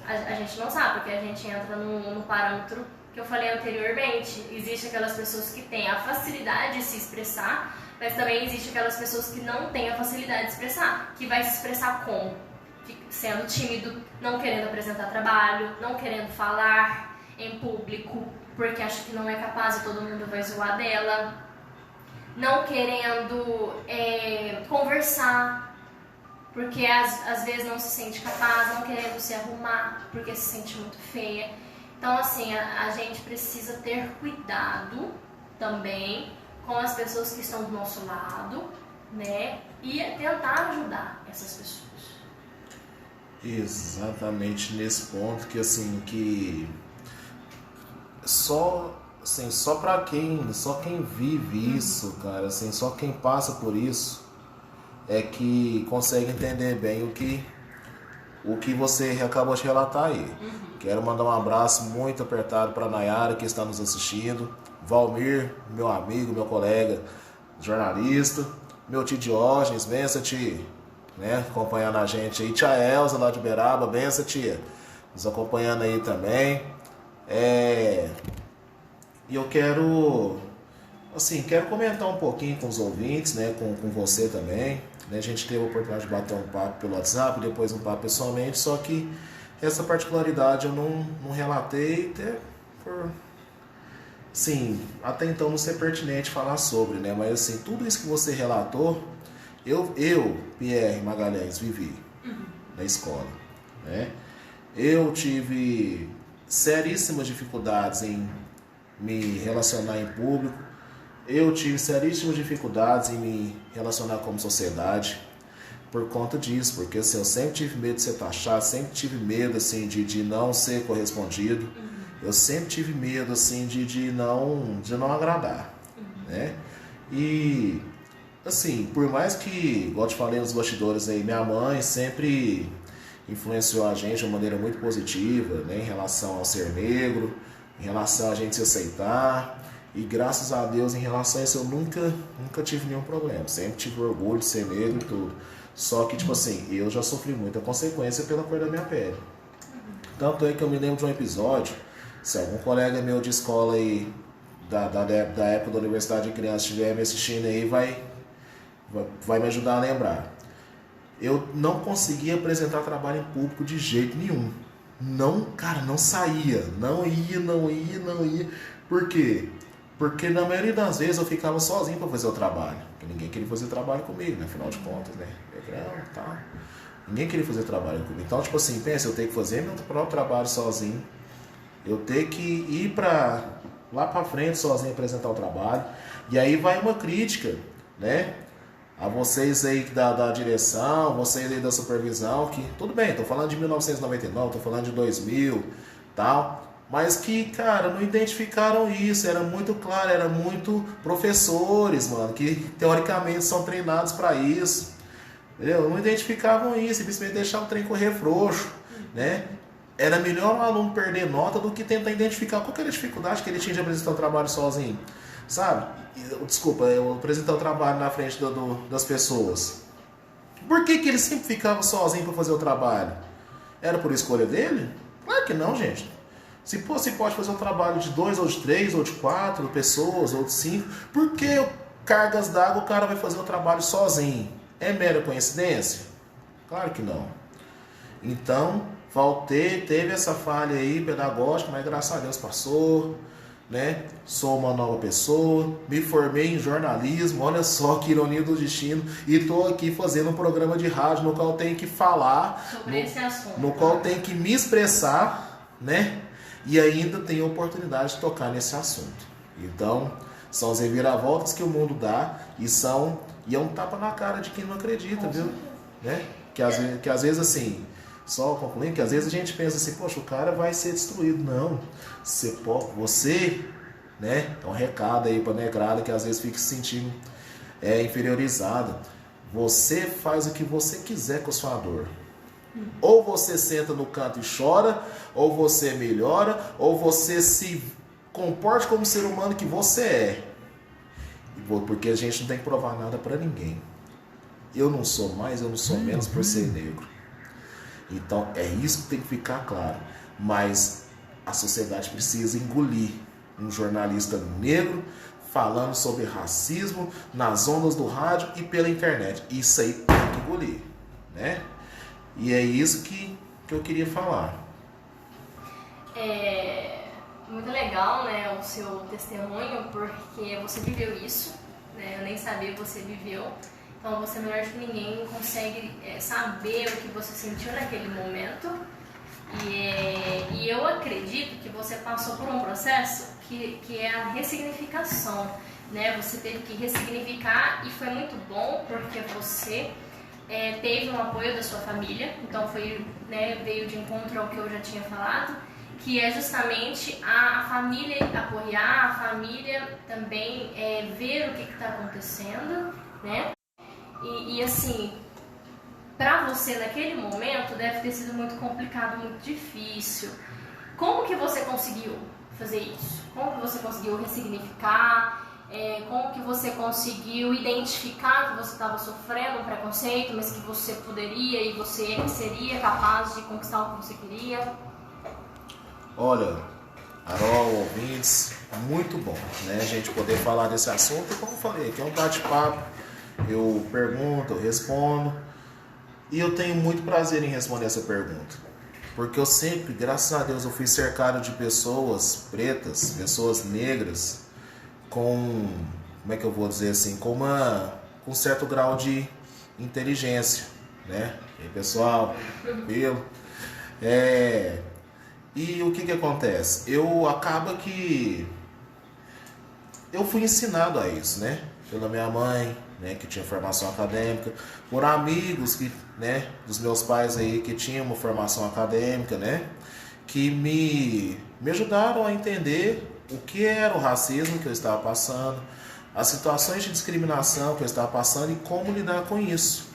C: A gente não sabe, porque a gente entra no parâmetro que eu falei anteriormente. Existem aquelas pessoas que têm a facilidade de se expressar, mas também existem aquelas pessoas que não têm a facilidade de expressar, que vai se expressar como? Sendo tímido, não querendo apresentar trabalho, não querendo falar em público, porque acha que não é capaz e todo mundo vai zoar dela, não querendo conversar, porque às vezes não se sente capaz, não querendo se arrumar, porque se sente muito feia. Então, assim, a gente precisa ter cuidado também com as pessoas que estão do nosso lado, né? E tentar ajudar essas pessoas.
A: Exatamente nesse ponto que, assim, que só quem vive isso, cara, assim, só quem passa por isso é que consegue entender bem o que você acabou de relatar aí. Quero mandar um abraço muito apertado para Nayara, que está nos assistindo, Valmir, meu amigo, meu colega jornalista, meu tio Diógenes, benção, tio, né, acompanhando a gente aí, tia Elza lá de Uberaba, benção, tia, nos acompanhando aí também. E eu quero comentar um pouquinho com os ouvintes, né, com você também, né, a gente teve a oportunidade de bater um papo pelo WhatsApp, depois um papo pessoalmente, só que essa particularidade eu não relatei, até por, sim, até então não ser pertinente falar sobre, né, mas assim, tudo isso que você relatou, eu Pierre Magalhães, vivi na escola, né, eu tive seríssimas dificuldades em me relacionar em público, eu tive seríssimas dificuldades em me relacionar como sociedade por conta disso, porque assim, eu sempre tive medo de ser taxado, sempre tive medo assim, de não ser correspondido, eu sempre tive medo assim, de não agradar, né? E assim, por mais que, igual eu te falei nos bastidores aí, minha mãe sempre influenciou a gente de uma maneira muito positiva, né, em relação ao ser negro, em relação a gente se aceitar. E graças a Deus, em relação a isso, eu nunca tive nenhum problema. Sempre tive orgulho de ser negro e tudo. Só que, tipo assim, eu já sofri muita consequência pela cor da minha pele. Tanto é que eu me lembro de um episódio, se algum colega meu de escola aí, da época da Universidade de Criança, estiver me assistindo aí, vai me ajudar a lembrar. Eu não conseguia apresentar trabalho em público de jeito nenhum. Não, cara, não saía. Não ia. Por quê? Porque na maioria das vezes eu ficava sozinho para fazer o trabalho. Porque ninguém queria fazer trabalho comigo, né? Afinal de contas, né? Tá. Ninguém queria fazer trabalho comigo. Então, tipo assim, pensa, eu tenho que fazer meu próprio trabalho sozinho. Eu tenho que ir lá pra frente sozinho apresentar o trabalho. E aí vai uma crítica, né? A vocês aí da direção, vocês aí da supervisão, que tudo bem, tô falando de 1999, tô falando de 2000, tal, mas que, cara, não identificaram isso, era muito claro, era muito professores, mano, que teoricamente são treinados para isso, entendeu? Não identificavam isso, simplesmente deixavam o trem correr frouxo, né? Era melhor um aluno perder nota do que tentar identificar qual que era a dificuldade que ele tinha de apresentar o trabalho sozinho, sabe? Desculpa, eu apresentar o trabalho na frente das pessoas. Por que ele sempre ficava sozinho para fazer o trabalho? Era por escolha dele? Claro que não, gente. Se pode fazer um trabalho de 2 ou de 3 ou de 4 pessoas ou de 5, por que cargas d'água o cara vai fazer o trabalho sozinho? É mera coincidência? Claro que não. Então, teve essa falha aí pedagógica, mas graças a Deus passou, né? Sou uma nova pessoa, me formei em jornalismo, olha só que ironia do destino, e estou aqui fazendo um programa de rádio no qual eu tenho que falar
C: sobre esse assunto,
A: no qual eu tenho que me expressar, né? E ainda tenho a oportunidade de tocar nesse assunto. Então, são as reviravoltas que o mundo dá e é um tapa na cara de quem não acredita, viu? Né? Que às vezes assim, só concluindo, que às vezes a gente pensa assim, poxa, o cara vai ser destruído. Não, você, né? É um recado aí pra negrada que às vezes fica se sentindo inferiorizada. Você faz o que você quiser com a sua dor. Ou você senta no canto e chora, ou você melhora, ou você se comporte como ser humano que você é. Porque a gente não tem que provar nada pra ninguém. Eu não sou mais, eu não sou menos por ser negro. Então é isso que tem que ficar claro. Mas a sociedade precisa engolir um jornalista negro falando sobre racismo nas ondas do rádio e pela internet. Isso aí tem que engolir, né? E é isso que eu queria falar.
C: É muito legal, né, o seu testemunho, porque você viveu isso, né? Eu nem sabia que você viveu. Então você, melhor que ninguém, consegue saber o que você sentiu naquele momento. E eu acredito que você passou por um processo que é a ressignificação, né? Você teve que ressignificar e foi muito bom porque você teve um apoio da sua família. Então veio de encontro ao que eu já tinha falado, que é justamente a família apoiar, a família também ver o que está acontecendo, né? E assim, para você naquele momento deve ter sido muito complicado, muito difícil. Como que você conseguiu fazer isso? Como que você conseguiu ressignificar? Como que você conseguiu identificar que você estava sofrendo um preconceito, mas que você poderia e você seria capaz de conquistar o que você queria?
A: Olha, Carol, ouvintes, muito bom, né, a gente poder falar desse assunto. E como eu falei, aqui é um bate-papo, eu pergunto, eu respondo, e eu tenho muito prazer em responder essa pergunta, porque eu sempre, graças a Deus, eu fui cercado de pessoas pretas, pessoas negras, com, como é que eu vou dizer assim, com um certo grau de inteligência, né? E aí, pessoal, tranquilo? E o que acontece? Acaba que eu fui ensinado a isso, né? Pela minha mãe, né, que tinha formação acadêmica, por amigos que, né, dos meus pais aí que tinham uma formação acadêmica, né, que me ajudaram a entender o que era o racismo que eu estava passando, as situações de discriminação que eu estava passando e como lidar com isso,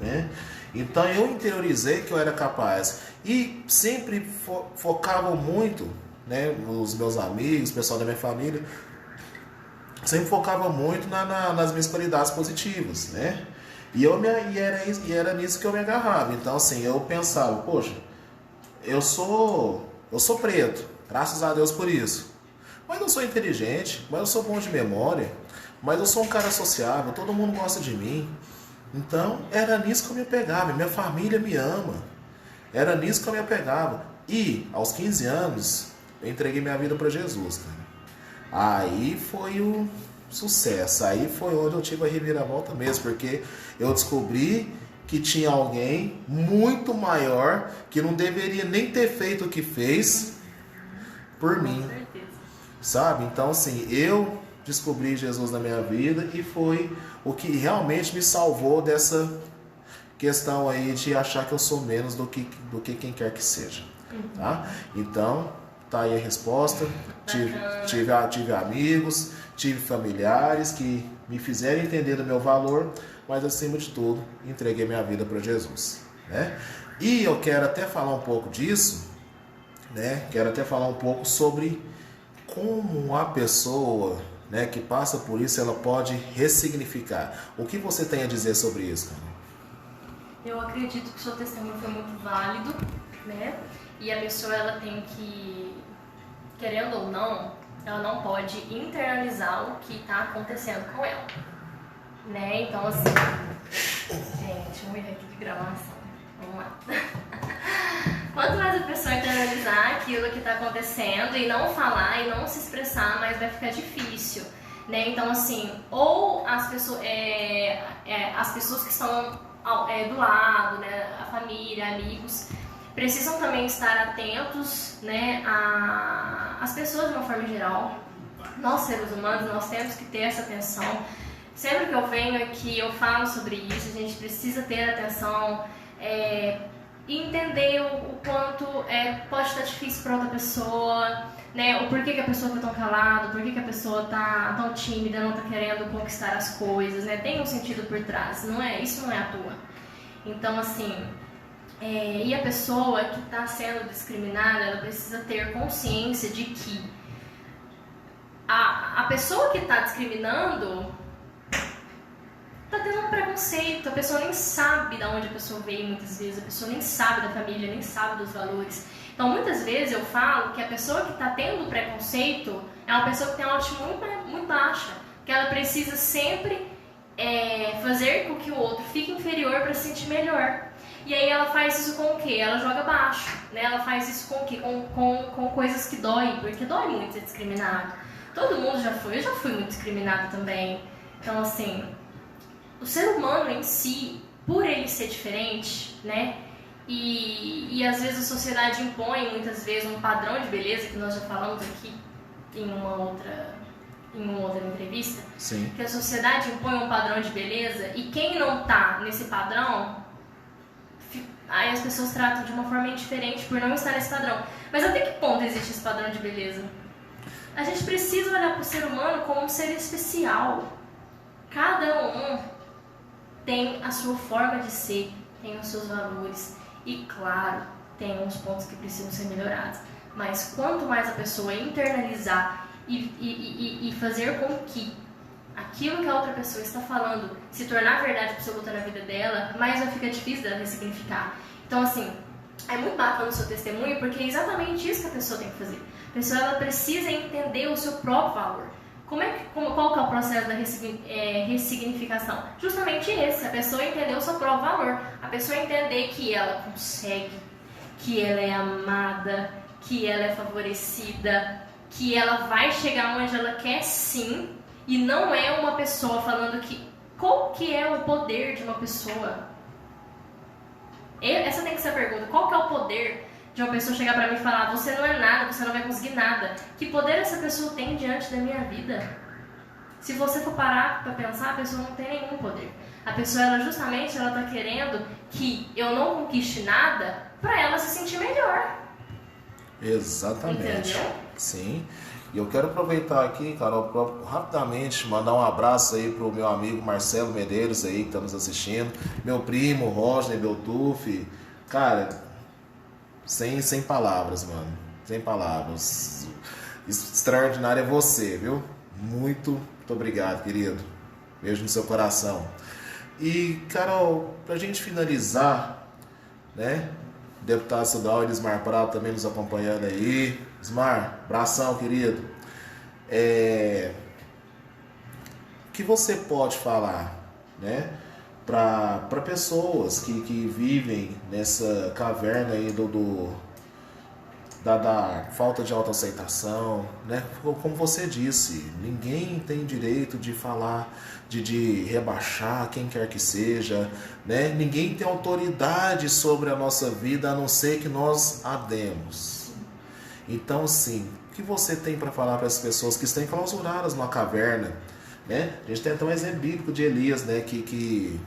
A: né? Então eu interiorizei que eu era capaz e sempre focava muito, né, os meus amigos, o pessoal da minha família, sempre focava muito nas minhas qualidades positivas, né? E era nisso que eu me agarrava. Então assim, eu pensava, poxa, eu sou preto, graças a Deus por isso. Mas eu sou inteligente, mas eu sou bom de memória, mas eu sou um cara sociável, todo mundo gosta de mim. Então, era nisso que eu me apegava, minha família me ama. Era nisso que eu me apegava. E, aos 15 anos, eu entreguei minha vida para Jesus, cara. Aí foi o sucesso, aí foi onde eu tive a reviravolta mesmo, porque eu descobri que tinha alguém muito maior, que não deveria nem ter feito o que fez por mim. Sabe? Então, assim, eu descobri Jesus na minha vida e foi o que realmente me salvou dessa questão aí de achar que eu sou menos do que quem quer que seja. Tá? Então, tá aí a resposta. Tive amigos, tive familiares que me fizeram entender do meu valor, mas acima de tudo, entreguei minha vida para Jesus, né? E eu quero até falar um pouco disso, né? Quero até falar um pouco sobre como a pessoa, né, que passa por isso, ela pode ressignificar. O que você tem a dizer sobre isso, Carol?
C: Eu acredito que o seu testemunho foi muito válido, né? E a pessoa, ela tem que, querendo ou não, ela não pode internalizar o que está acontecendo com ela, né? Então, assim, gente, um erro aqui de gravação. Vamos lá. Quanto mais a pessoa internalizar aquilo que está acontecendo e não falar e não se expressar, mais vai ficar difícil, né? Então, assim, ou as pessoas que estão do lado, né, a família, amigos, precisam também estar atentos, né, às pessoas de uma forma geral. Nós, seres humanos, nós temos que ter essa atenção. Sempre que eu venho aqui, eu falo sobre isso, a gente precisa ter atenção, e entender o quanto pode estar difícil para outra pessoa, né? O porquê que a pessoa está tão calada, o porquê que a pessoa está tão tímida, não está querendo conquistar as coisas, né? Tem um sentido por trás, isso não é à toa. Então, assim, e a pessoa que está sendo discriminada, ela precisa ter consciência de que a pessoa que está discriminando tá tendo um preconceito, a pessoa nem sabe de onde a pessoa veio muitas vezes, a pessoa nem sabe da família, nem sabe dos valores. Então, muitas vezes eu falo que a pessoa que está tendo preconceito é uma pessoa que tem uma autoestima muito baixa, que ela precisa sempre fazer com que o outro fique inferior para se sentir melhor. E aí ela faz isso com o quê? Ela joga baixo, né? Ela faz isso com o quê? Com coisas que doem, porque dói muito ser discriminado. Todo mundo já foi, eu já fui muito discriminada também. Então, assim, o ser humano em si, por ele ser diferente, né? E às vezes a sociedade impõe muitas vezes um padrão de beleza, que nós já falamos aqui em uma outra entrevista.
A: Sim.
C: Que a sociedade impõe um padrão de beleza e quem não tá nesse padrão, aí as pessoas tratam de uma forma indiferente por não estar nesse padrão. Mas até que ponto existe esse padrão de beleza? A gente precisa olhar para o ser humano como um ser especial. Cada um tem a sua forma de ser, tem os seus valores e, claro, tem uns pontos que precisam ser melhorados. Mas quanto mais a pessoa internalizar e fazer com que aquilo que a outra pessoa está falando se tornar verdade absoluta na vida dela, mais vai ficar difícil dela ressignificar. Então, assim, é muito bacana o seu testemunho, porque é exatamente isso que a pessoa tem que fazer. A pessoa, ela precisa entender o seu próprio valor. Qual que é o processo da ressignificação? Justamente esse, a pessoa entender o seu próprio valor, a pessoa entender que ela consegue, que ela é amada, que ela é favorecida, que ela vai chegar onde ela quer sim, e não é uma pessoa falando que... Qual que é o poder de uma pessoa? Essa tem que ser a pergunta. Qual que é o poder de uma pessoa chegar pra mim e falar: você não é nada, você não vai conseguir nada? Que poder essa pessoa tem diante da minha vida? Se você for parar pra pensar, a pessoa não tem nenhum poder. A pessoa, ela justamente, ela tá querendo que eu não conquiste nada pra ela se sentir melhor.
A: Exatamente.
C: Entendeu?
A: Sim. E eu quero aproveitar aqui, Carol, pra rapidamente mandar um abraço aí pro meu amigo Marcelo Medeiros aí, que tá nos assistindo. Meu primo, Roger Beltuf. Cara, sem palavras, mano. Sem palavras. Extraordinário é você, viu? Muito obrigado, querido. Beijo no seu coração. E, Carol, pra gente finalizar, né? O deputado estadual Elismar Prado também nos acompanhando aí. Elismar, abração, querido. O que você pode falar, né? Para pessoas que vivem nessa caverna aí da falta de autoaceitação, né? Como você disse, ninguém tem direito de falar, de rebaixar quem quer que seja, né? Ninguém tem autoridade sobre a nossa vida a não ser que nós a demos. Então, sim, o que você tem para falar para as pessoas que estão enclausuradas numa caverna, né? A gente tem até um exemplo bíblico de Elias, né? Que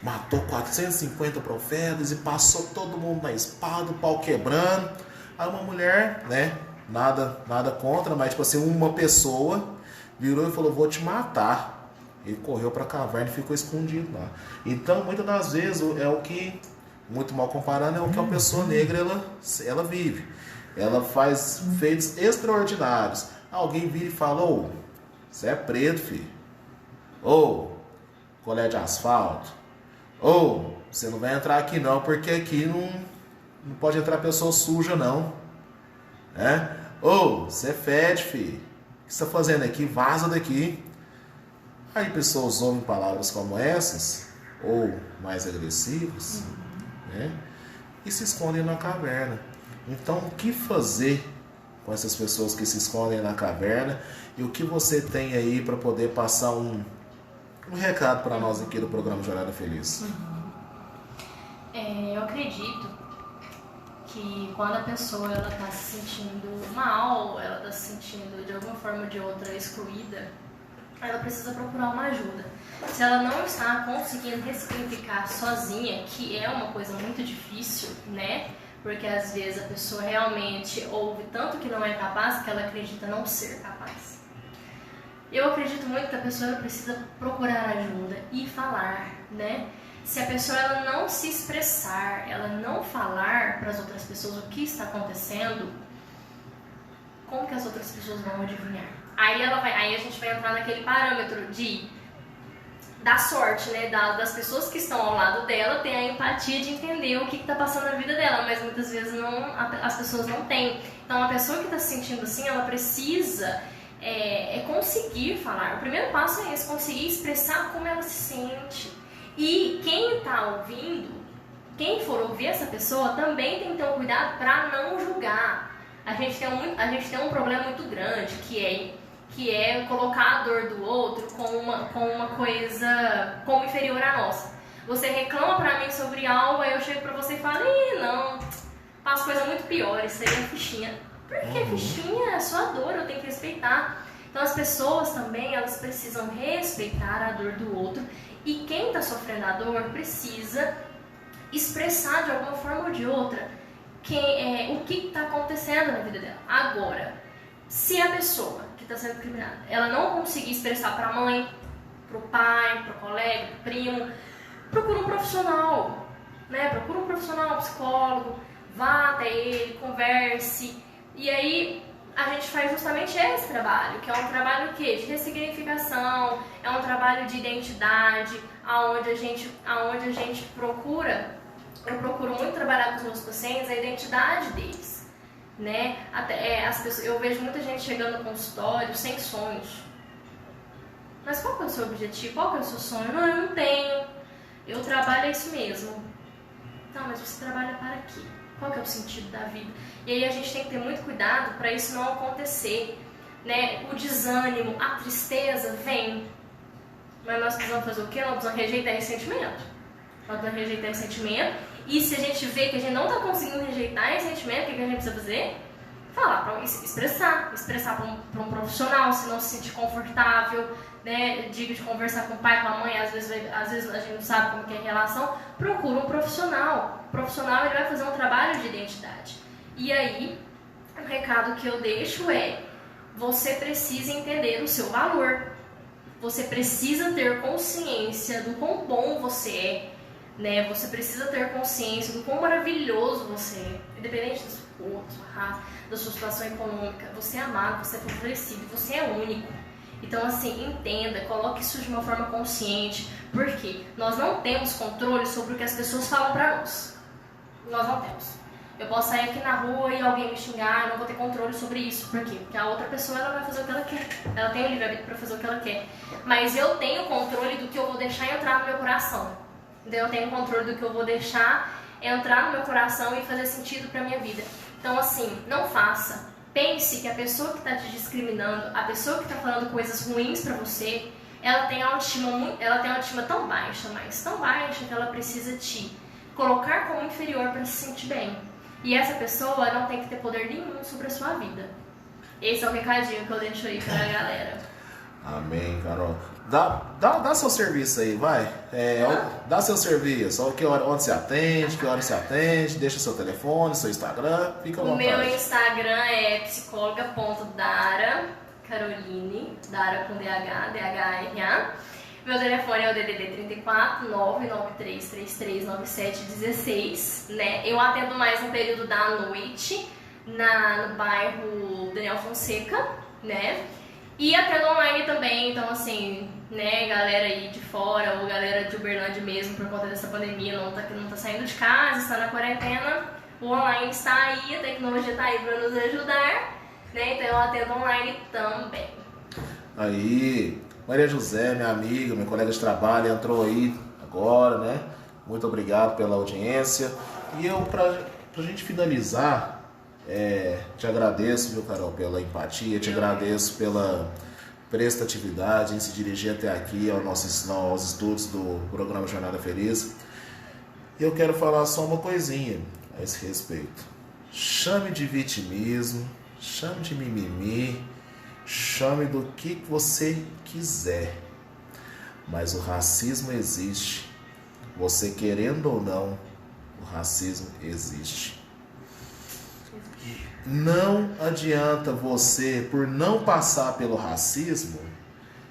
A: matou 450 profetas e passou todo mundo na espada, o pau quebrando. Aí uma mulher, né? Nada contra, mas tipo assim, uma pessoa virou e falou: vou te matar. Ele correu para a caverna e ficou escondido lá. Então, muitas das vezes, é o que, muito mal comparando, é o que a pessoa negra ela vive. Ela faz feitos extraordinários. Alguém vira e fala: ô, você é preto, filho. Ô, colher de asfalto. Ô, você não vai entrar aqui não, porque aqui não pode entrar pessoa suja não. Né? Ô, você fede, filho. O que você está fazendo aqui? Vaza daqui. Aí pessoas ouvem palavras como essas, ou mais agressivas, né? E se escondem na caverna. Então, o que fazer com essas pessoas que se escondem na caverna? E o que você tem aí para poder passar um recado para nós aqui do programa Jornada Feliz?
C: Eu acredito que quando a pessoa está se sentindo mal, ela está se sentindo de alguma forma ou de outra excluída, ela precisa procurar uma ajuda. Se ela não está conseguindo ressignificar sozinha, que é uma coisa muito difícil, né? Porque às vezes a pessoa realmente ouve tanto que não é capaz que ela acredita não ser capaz. Eu acredito muito que a pessoa precisa procurar ajuda e falar, né? Se a pessoa ela não se expressar, ela não falar para as outras pessoas o que está acontecendo, como que as outras pessoas vão adivinhar? Aí a gente vai entrar naquele parâmetro da sorte, né? Das pessoas que estão ao lado dela, tem a empatia de entender o que está passando na vida dela, mas muitas vezes as pessoas não têm. Então a pessoa que está se sentindo assim, ela precisa conseguir falar. O primeiro passo é esse, conseguir expressar como ela se sente. E quem está ouvindo, quem for ouvir essa pessoa, também tem que ter um cuidado para não julgar. A gente tem um problema muito grande, que é colocar a dor do outro como uma coisa como inferior à nossa. Você reclama pra mim sobre algo, aí eu chego pra você e falo: não, faço coisa muito pior, isso aí é fichinha. Por que fichinha? É só a dor, eu tenho que respeitar. Então as pessoas também, elas precisam respeitar a dor do outro, e quem tá sofrendo a dor precisa expressar de alguma forma ou de outra o que está acontecendo na vida dela. Agora, se a pessoa que está sendo discriminada, ela não conseguir expressar para a mãe, para o pai, para o colega, para o primo, procura um profissional, né? Procura um profissional, um psicólogo, vá até ele, converse, e aí a gente faz justamente esse trabalho, que é um trabalho de ressignificação, é um trabalho de identidade, aonde a gente procura. Eu procuro muito trabalhar com os meus pacientes a identidade deles, né? Eu vejo muita gente chegando no consultório sem sonhos. Mas qual que é o seu objetivo? Qual que é o seu sonho? Não, eu não tenho. Eu trabalho isso mesmo. Tá, mas você trabalha para quê? Qual que é o sentido da vida? E aí a gente tem que ter muito cuidado para isso não acontecer, né? O desânimo, a tristeza vem. Mas nós precisamos fazer o quê? Nós precisamos rejeitar esse sentimento. Nós precisamos rejeitar esse sentimento. E se a gente vê que a gente não está conseguindo rejeitar esse sentimento, o que a gente precisa fazer? Falar, expressar para um profissional, se não se sentir confortável, né? Digo de conversar com o pai, com a mãe, às vezes a gente não sabe como que é a relação, procura um profissional. O profissional ele vai fazer um trabalho de identidade. E aí recado que eu deixo é: você precisa entender o seu valor. Você precisa ter consciência do quão bom você é, né? Você precisa ter consciência do quão maravilhoso você é, independente da sua cor, da sua raça, da sua situação econômica. Você é amado, você é favorecido, você é único. Então, assim, entenda, coloque isso de uma forma consciente, porque nós não temos controle sobre o que as pessoas falam pra nós. Nós não temos. Eu posso sair aqui na rua e alguém me xingar, eu não vou ter controle sobre isso. Por quê? Porque a outra pessoa, ela vai fazer o que ela quer. Ela tem o livre-arbítrio para fazer o que ela quer. Mas eu tenho controle do que eu vou deixar entrar no meu coração. Então, eu tenho controle do que eu vou deixar entrar no meu coração e fazer sentido pra minha vida. Então, assim, não faça. Pense que a pessoa que está te discriminando, a pessoa que está falando coisas ruins pra você, ela tem uma autoestima tão baixa, mas tão baixa que ela precisa te colocar como inferior para se sentir bem. E essa pessoa não tem que ter poder nenhum sobre a sua vida. Esse é o recadinho que eu deixo aí pra galera.
A: Amém, Carol. Dá seu serviço aí, vai. Dá seu serviço. Onde você atende, que hora você atende, deixa seu telefone, seu Instagram, fica à vontade.
C: O meu Instagram é psicóloga.dara Caroline, Dara com DH, DHRA. Meu telefone é o DDD 34 99333 9716, né? Eu atendo mais no período da noite, no bairro Daniel Fonseca, né? E atendo online também, então assim, né, galera aí de fora ou galera de Uberlândia mesmo, por conta dessa pandemia, não tá saindo de casa, está na quarentena, o online está aí, a tecnologia está aí para nos ajudar, né? Então eu atendo online também.
A: Aí, Maria José, minha amiga, minha colega de trabalho, entrou aí agora, né? Muito obrigado pela audiência. E eu, pra gente finalizar, te agradeço, viu, Carol, pela empatia, te agradeço pela prestatividade em se dirigir até aqui aos estudos do programa Jornada Feliz. E eu quero falar só uma coisinha a esse respeito. Chame de vitimismo, chame de mimimi, chame do que você quiser, mas o racismo existe. Você querendo ou não, o racismo existe. Não adianta você, por não passar pelo racismo,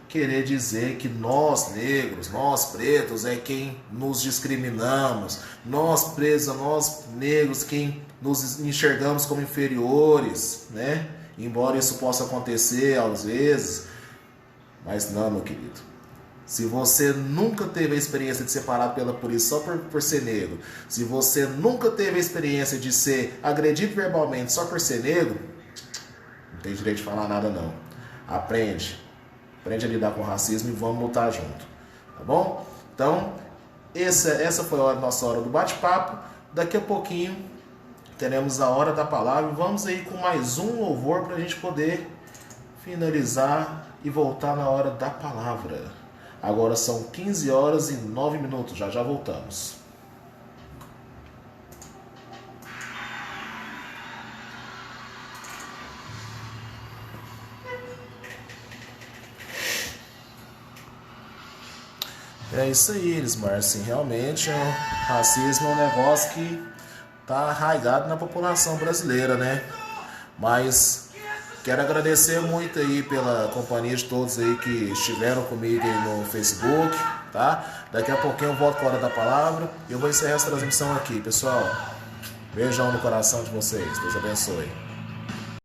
A: querer dizer que nós negros, nós pretos é quem nos discriminamos, nós pretos, nós negros quem nos enxergamos como inferiores, né? Embora isso possa acontecer às vezes, mas não, meu querido. Se você nunca teve a experiência de ser parado pela polícia só por ser negro, se você nunca teve a experiência de ser agredido verbalmente só por ser negro, não tem direito de falar nada não. Aprende a lidar com o racismo e vamos lutar junto, tá bom? Então, essa foi a nossa hora do bate-papo. Daqui a pouquinho teremos a hora da palavra. Vamos aí com mais um louvor para a gente poder finalizar e voltar na hora da palavra. Agora são 15 horas e 9 minutos. Já voltamos. É isso aí, Elismar. Assim, realmente, o racismo é um negócio que está arraigado na população brasileira, né? Mas quero agradecer muito aí pela companhia de todos aí que estiveram comigo aí no Facebook, tá? Daqui a pouquinho eu volto com a hora da palavra e eu vou encerrar essa transmissão aqui, pessoal. Beijão no coração de vocês. Deus abençoe.